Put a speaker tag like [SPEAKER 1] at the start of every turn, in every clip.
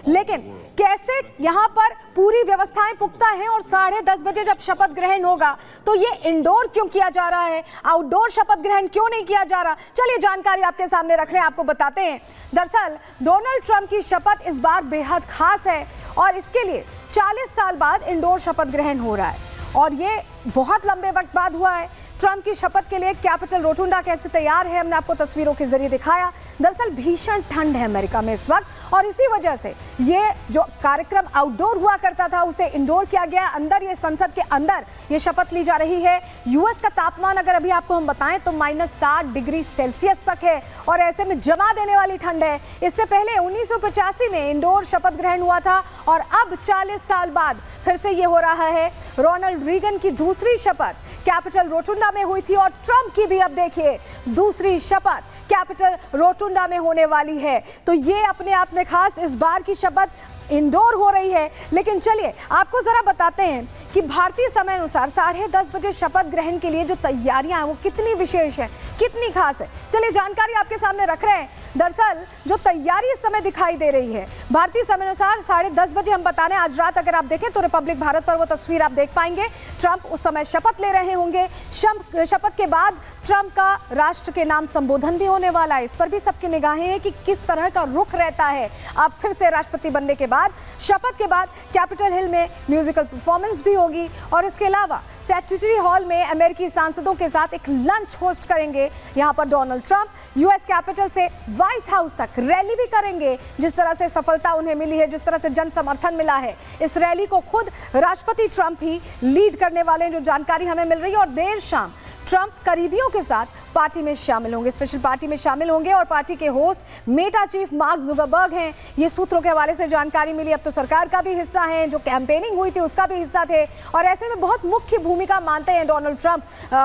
[SPEAKER 1] लेकिन कैसे यहाँ पर पूरी व्यवस्थाएं पुख्ता हैं और 10:30 बजे जब शपथ ग्रहण होगा तो ये इंडोर क्यों किया जा रहा है, आउटडोर शपथ ग्रहण क्यों नहीं किया जा रहा? चलिए जानकारी आपके सामने रख रहे हैं, आपको बताते हैं। दरअसल डोनाल्ड ट्रंप की शपथ इस बार बेहद खास है और इसके लिए 40 साल बाद इंडोर शपथ ग्रहण हो रहा है और ये बहुत लंबे वक्त बाद हुआ है। ट्रंप की शपथ के लिए कैपिटल रोटुंडा कैसे तैयार है, हमने आपको तस्वीरों के जरिए दिखाया। दरअसल भीषण ठंड है अमेरिका में इस वक्त और इसी वजह से ये जो कार्यक्रम आउटडोर हुआ करता था उसे इंडोर किया गया। अंदर ये संसद के अंदर ये शपथ ली जा रही है। यूएस का तापमान अगर अभी आपको हम बताएं तो -60 डिग्री सेल्सियस तक है और ऐसे में जमा देने वाली ठंड है। इससे पहले 1985 में इंडोर शपथ ग्रहण हुआ था और अब 40 साल बाद फिर से ये हो रहा है। रोनाल्ड रीगन की दूसरी शपथ कैपिटल रोटुंडा में हुई थी और ट्रंप की भी अब देखिए दूसरी शपथ कैपिटल रोटुंडा में होने वाली है। तो ये अपने आप में खास, इस बार की शपथ इंडोर हो रही है। लेकिन चलिए आपको जरा बताते हैं कि भारतीय समय अनुसार 10:30 बजे शपथ ग्रहण के लिए जो तैयारियां हैं वो कितनी विशेष है, कितनी खास है। चलिए जानकारी आपके सामने रख रहे हैं। दरअसल जो तैयारी इस समय दिखाई दे रही है भारतीय समय अनुसार 10:30 बजे, हम बता रहे हैं आज रात अगर आप देखें तो रिपब्लिक भारत पर वो तस्वीर आप देख पाएंगे। ट्रंप उस समय शपथ ले रहे होंगे। शपथ के बाद ट्रंप का राष्ट्र के नाम संबोधन भी होने वाला है। इस पर भी सबकी निगाहें हैं कि किस तरह का रुख रहता है अब फिर से राष्ट्रपति बनने के बाद। शपथ के बाद कैपिटल हिल में म्यूजिकल परफॉर्मेंस भी होगी और इसके अलावा सेक्रेटरी हॉल में अमेरिकी सांसदों के साथ एक लंच होस्ट करेंगे। यहाँ पर डोनाल्ड ट्रंप यूएस कैपिटल से व्हाइट हाउस तक रैली भी करेंगे। जिस तरह से सफलता उन्हें मिली है, जिस तरह से जन समर्थन मिला है, इस रैली को खुद राष्ट्रपति ट्रंप ही लीड करने वाले हैं, जो जानकारी हमें मिल रही है। और देर शाम ट्रंप करीबियों के साथ पार्टी में शामिल होंगे, स्पेशल पार्टी में शामिल होंगे और पार्टी के host Meta chief mark Zuckerberg हैं। ये सूत्रों के हवाले से जानकारी मिली। अब तो सरकार का भी हिस्सा है, जो कैंपेनिंग हुई थी उसका भी हिस्सा थे और ऐसे में बहुत मुख्य भूमिका मानते हैं डोनाल्ड ट्रंप।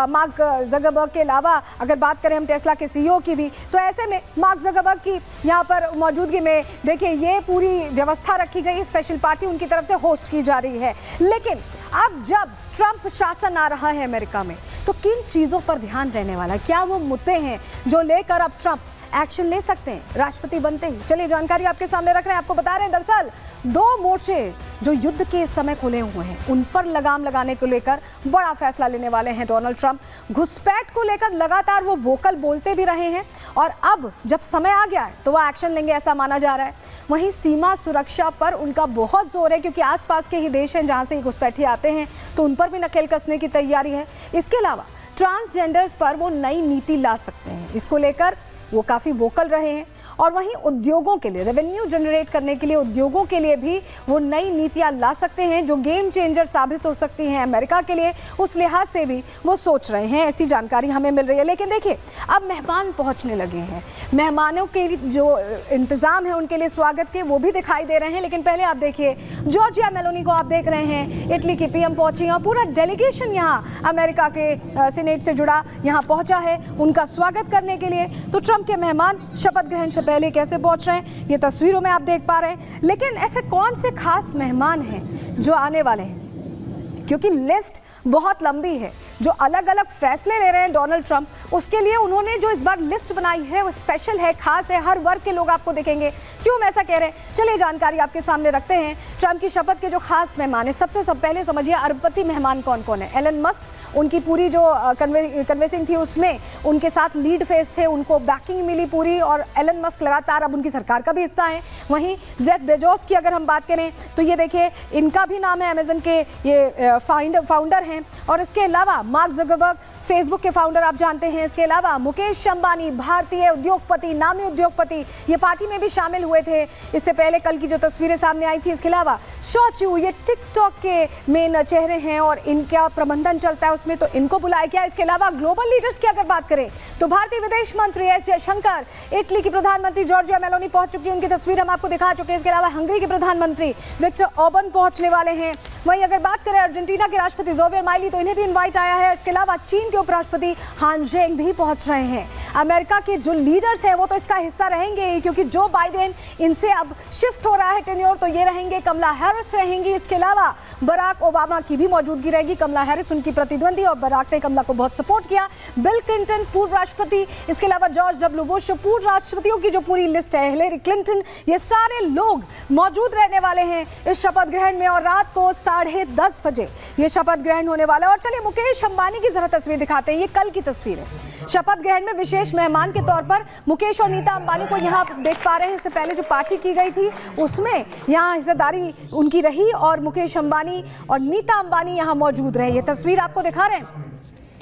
[SPEAKER 1] मार्क जुकरबर्ग के अलावा अगर बात करें हम टेस्ला के सीईओ की भी, तो ऐसे में मार्क जुकरबर्ग की यहाँ पर मौजूदगी में देखिए ये पूरी व्यवस्था रखी गई। स्पेशल पार्टी उनकी तरफ से होस्ट की जा रही है। लेकिन अब जब ट्रंप शासन आ रहा है अमेरिका में तो किन चीज़ों पर ध्यान रहने वाला है, क्या वो मुद्दे हैं जो लेकर अब ट्रंप एक्शन ले सकते हैं राष्ट्रपति बनते ही? चलिए जानकारी आपके सामने रख रहे हैं, आपको बता रहे हैं। दरअसल 2 मोर्चे जो युद्ध के समय खुले हुए हैं उन पर लगाम लगाने को लेकर बड़ा फैसला लेने वाले हैं डोनाल्ड ट्रंप। घुसपैठ को लेकर लगातार वो वोकल बोलते भी रहे हैं और अब जब समय आ गया है तो वो एक्शन लेंगे ऐसा माना जा रहा है। वहीं सीमा सुरक्षा पर उनका बहुत जोर है क्योंकि आसपास के ही देश हैं जहां से घुसपैठी आते हैं, तो उन पर भी नकेल कसने की तैयारी है। इसके अलावा ट्रांसजेंडर्स पर वो नई नीति ला सकते हैं, इसको लेकर वो काफ़ी वोकल रहे हैं। और वहीं उद्योगों के लिए, रेवेन्यू जनरेट करने के लिए उद्योगों के लिए भी वो नई नीतियां ला सकते हैं जो गेम चेंजर साबित हो सकती हैं अमेरिका के लिए। उस लिहाज से भी वो सोच रहे हैं, ऐसी जानकारी हमें मिल रही है। लेकिन देखिए अब मेहमान पहुंचने लगे हैं, मेहमानों के जो इंतज़ाम है उनके लिए स्वागत के वो भी दिखाई दे रहे हैं। लेकिन पहले आप देखिए जॉर्जिया मेलोनी को आप देख रहे हैं, इटली की पीएम पहुंची और पूरा डेलीगेशन यहाँ अमेरिका के सीनेट से जुड़ा यहाँ पहुंचा है उनका स्वागत करने के लिए। तो ट्रंप के मेहमान शपथ ग्रहण से पहले कैसे पहुंच रहे हैं ये तस्वीरों में आप देख पा रहे हैं। लेकिन ऐसे कौन से खास मेहमान हैं जो आने वाले हैं, क्योंकि लिस्ट बहुत लंबी है। जो अलग अलग फैसले ले रहे हैं डोनाल्ड ट्रंप, उसके लिए उन्होंने जो इस बार लिस्ट बनाई है वो स्पेशल है, खास है, हर वर्ग के लोग आपको दिखेंगे। क्यों हम ऐसा कह रहे हैं, चलिए जानकारी आपके सामने रखते हैं। ट्रंप की शपथ के जो खास मेहमान है, सबसे पहले समझिए अरबपति मेहमान कौन कौन है। एलन मस्क, उनकी पूरी जो कन्वेंसिंग थी उसमें उनके साथ लीड फेस थे, उनको बैकिंग मिली पूरी और एलन मस्क लगातार अब उनकी सरकार का भी हिस्सा है। वहीं जेफ बेजोस की अगर हम बात करें तो ये देखिए इनका भी नाम है, अमेजन के ये फाउंडर हैं। और इसके अलावा मार्क जुकरबर्ग फेसबुक के फाउंडर आप जानते हैं। इसके अलावा मुकेश अंबानी, भारतीय उद्योगपति, नामी उद्योगपति, ये पार्टी में भी शामिल हुए थे। इससे पहले कल की जो तस्वीरें सामने आई थी। इसके अलावा शॉचू, ये टिकटॉक के मेन चेहरे हैं और इनका प्रबंधन चलता है उसमें, तो इनको बुलाया गया। इसके अलावा ग्लोबल लीडर्स की अगर बात करें तो भारतीय विदेश मंत्री एस जयशंकर, इटली की प्रधानमंत्री जॉर्जिया मेलोनी पहुंच चुकी है, उनकी तस्वीर हम आपको दिखा चुके हैं। इसके अलावा हंगरी के प्रधानमंत्री विक्टर ऑर्बन पहुंचने वाले हैं। वहीं अगर बात करें अर्जेंटीना के राष्ट्रपति जोवियर माइली, तो इन्हें भी इन्वाइट आया है। इसके अलावा चीन चीन के उपराष्ट्रपति हान जेंग भी पहुंच रहे हैं। अमेरिका के जो लीडर्स हैं वो तो इसका हिस्सा रहेंगे ही, क्योंकि जो बाइडेन इनसे अब शिफ्ट हो रहा है टेन्योर, तो ये रहेंगे। कमला हैरिस रहेंगी। इसके अलावा बराक ओबामा की भी मौजूदगी रहेगी। कमला हैरिस उनकी प्रतिद्वंदी और बराक ने कमला को बहुत सपोर्ट किया। बिल क्लिंटन पूर्व राष्ट्रपति, इसके अलावा जॉर्ज डब्ल्यू बुश, पूर्व राष्ट्रपतियों की जो पूरी लिस्ट है, हिलेरी क्लिंटन, ये सारे लोग मौजूद रहने वाले हैं इस शपथ ग्रहण में। और रात को 10:30 बजे ये शपथ ग्रहण होने वाला है। और चलिए मुकेश अंबानी की जरा तस्वीर दिखाते हैं। ये कल की तस्वीर है। शपथ ग्रहण में विशेष मेहमान के तौर पर मुकेश और नीता अंबानी को यहाँ देख पा रहे हैं। इससे पहले जो पार्टी की गई थी उसमें यहाँ हिस्सेदारी उनकी रही और मुकेश अंबानी और नीता अंबानी यहाँ मौजूद रहे। ये तस्वीर आपको दिखा रहे हैं,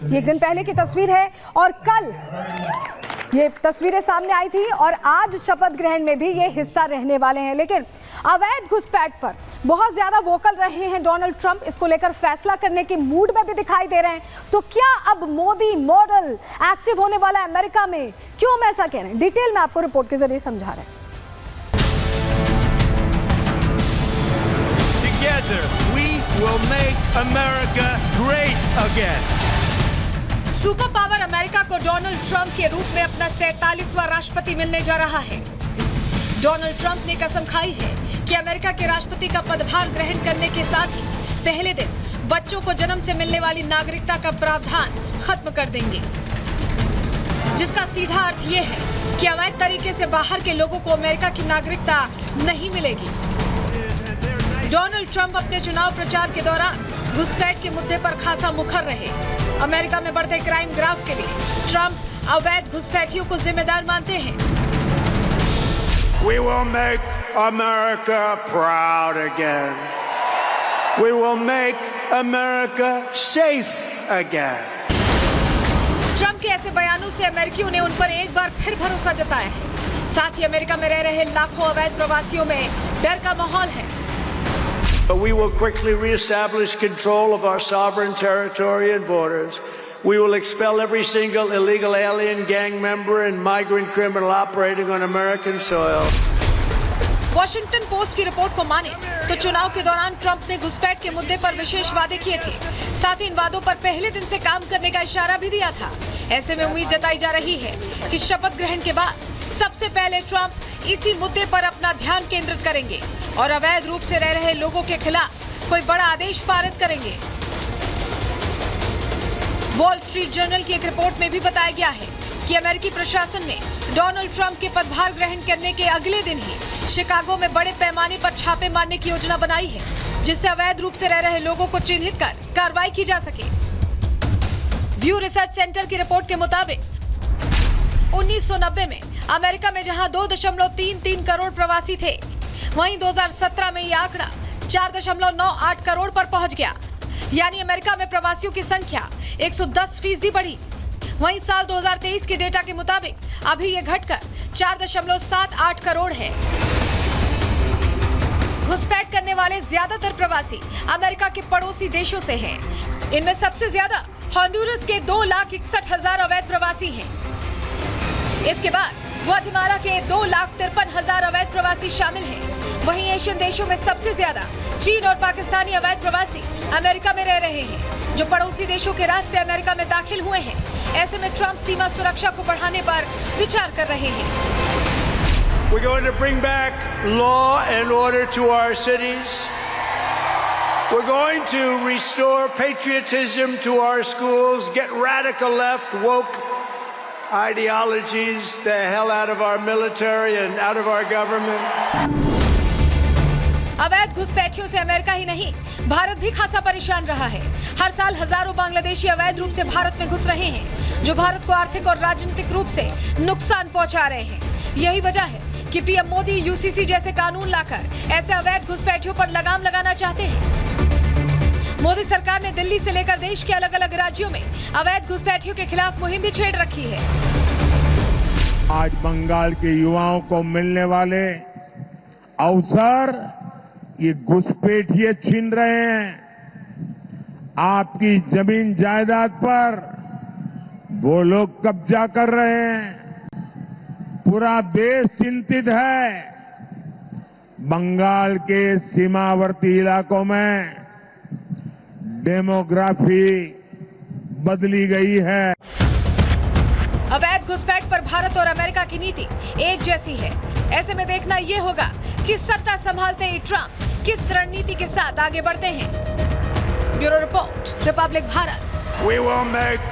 [SPEAKER 1] ये एक दिन पहले की तस्वीर है और कल ये तस्वीरें सामने आई थी और आज शपथ ग्रहण में भी ये हिस्सा रहने वाले हैं। लेकिन अवैध घुसपैठ पर बहुत ज्यादा वोकल रहे हैं डोनाल्ड ट्रंप। इसको लेकर फैसला करने के मूड में भी दिखाई दे रहे हैं। तो क्या अब मोदी मॉडल एक्टिव होने वाला है अमेरिका में? क्यों हम ऐसा कह रहे हैं, डिटेल में आपको रिपोर्ट के जरिए समझा रहे हैं।
[SPEAKER 2] Together we will make America great again.
[SPEAKER 1] Super power America को डोनाल्ड ट्रंप के रूप में अपना 47वां राष्ट्रपति मिलने जा रहा है। डोनाल्ड ट्रंप ने कसम खाई है कि अमेरिका के राष्ट्रपति का पदभार ग्रहण करने के साथ ही पहले दिन बच्चों को जन्म से मिलने वाली नागरिकता का प्रावधान खत्म कर देंगे, जिसका सीधा अर्थ यह है कि अवैध तरीके से बाहर के लोगों को अमेरिका की नागरिकता नहीं मिलेगी। डोनाल्ड ट्रंप अपने चुनाव प्रचार के दौरान घुसपैठ के मुद्दे पर खासा मुखर रहे। अमेरिका में बढ़ते क्राइम ग्राफ के लिए ट्रंप अवैध घुसपैठियों को जिम्मेदार मानते हैं।
[SPEAKER 2] We will make America proud again. We will make America safe again.
[SPEAKER 1] Trump के ऐसे बयानों से अमेरिकियों ने उन पर एक बार फिर भरोसा जताया है। साथ ही अमेरिका में रह रहे लाखों अवैध प्रवासियों में डर का माहौल है।
[SPEAKER 2] But we will quickly reestablish control of our sovereign territory and borders. We will expel every single illegal alien, gang member, and migrant criminal operating on American soil.
[SPEAKER 1] Washington post की रिपोर्ट को माने तो चुनाव के दौरान Trump ने घुसपैठ के मुद्दे पर विशेष वादे किए थे। साथ ही इन वादों पर पहले दिन से काम करने का इशारा भी दिया था। ऐसे में उम्मीद जताई जा रही है कि शपथ ग्रहण के बाद सबसे पहले ट्रंप इसी मुद्दे पर अपना ध्यान केंद्रित करेंगे और अवैध रूप से रह रहे लोगों के खिलाफ कोई बड़ा आदेश पारित करेंगे। वॉल स्ट्रीट जर्नल की एक रिपोर्ट में भी बताया गया है कि अमेरिकी प्रशासन ने डोनाल्ड ट्रंप के पदभार ग्रहण करने के अगले दिन ही शिकागो में बड़े पैमाने पर छापे मारने की योजना बनाई है, जिससे अवैध रूप से रह रहे लोगों को चिन्हित कर कार्रवाई की जा सके। व्यू रिसर्च सेंटर की रिपोर्ट के मुताबिक 1990 में अमेरिका में जहां 2.33 करोड़ प्रवासी थे, वहीं 2017 में यह आंकड़ा 4.98 करोड़ पर पहुंच गया। यानी अमेरिका में प्रवासियों की संख्या 110% बढ़ी। वहीं साल 2023 के डेटा के मुताबिक अभी यह घटकर 4.78 करोड़ है। घुसपैठ करने वाले ज्यादातर प्रवासी अमेरिका के पड़ोसी देशों से हैं। इनमें सबसे ज्यादा होंडुरस के 2,61,000 अवैध प्रवासी हैं। इसके बाद ग्वाटेमाला के 2,53,000 अवैध प्रवासी शामिल हैं। वहीं एशियन देशों में सबसे ज्यादा चीन और पाकिस्तानी अवैध प्रवासी अमेरिका में रह रहे हैं, जो पड़ोसी देशों के रास्ते अमेरिका में दाखिल हुए हैं। ऐसे में ट्रंप सीमा सुरक्षा को बढ़ाने पर विचार कर रहे हैं।
[SPEAKER 2] We're going to bring back law and order to our cities. We're going to restore patriotism to our schools, get radical left, woke ideologies the hell out of our military and out of our government.
[SPEAKER 1] अवैध घुसपैठियों से America ही नहीं, भारत भी खासा परेशान रहा है। हर साल हजारों बांग्लादेशी अवैध रूप से भारत में घुस रहे हैं, जो भारत को आर्थिक और राजनीतिक रूप से नुकसान पहुंचा रहे हैं। यही वजह है कि पीएम मोदी यूसीसी जैसे कानून लाकर ऐसे अवैध घुसपैठियों पर लगाम लगाना चाहते हैं। मोदी सरकार ने दिल्ली से लेकर देश के अलग अलग राज्यों में अवैध घुसपैठियों के खिलाफ मुहिम भी छेड़ रखी है।
[SPEAKER 3] आज बंगाल के युवाओं को मिलने वाले अवसर ये घुसपैठिए छीन रहे हैं। आपकी जमीन जायदाद पर वो लोग कब्जा कर रहे हैं। पूरा देश चिंतित है। बंगाल के सीमावर्ती इलाकों में डेमोग्राफी बदली गई है।
[SPEAKER 1] अवैध घुसपैठ पर भारत और अमेरिका की नीति एक जैसी है। ऐसे में देखना ये होगा कि सत्ता संभालते ही ट्रंप किस रणनीति के साथ आगे बढ़ते हैं। Bureau report, Republic Bharat.
[SPEAKER 2] We will make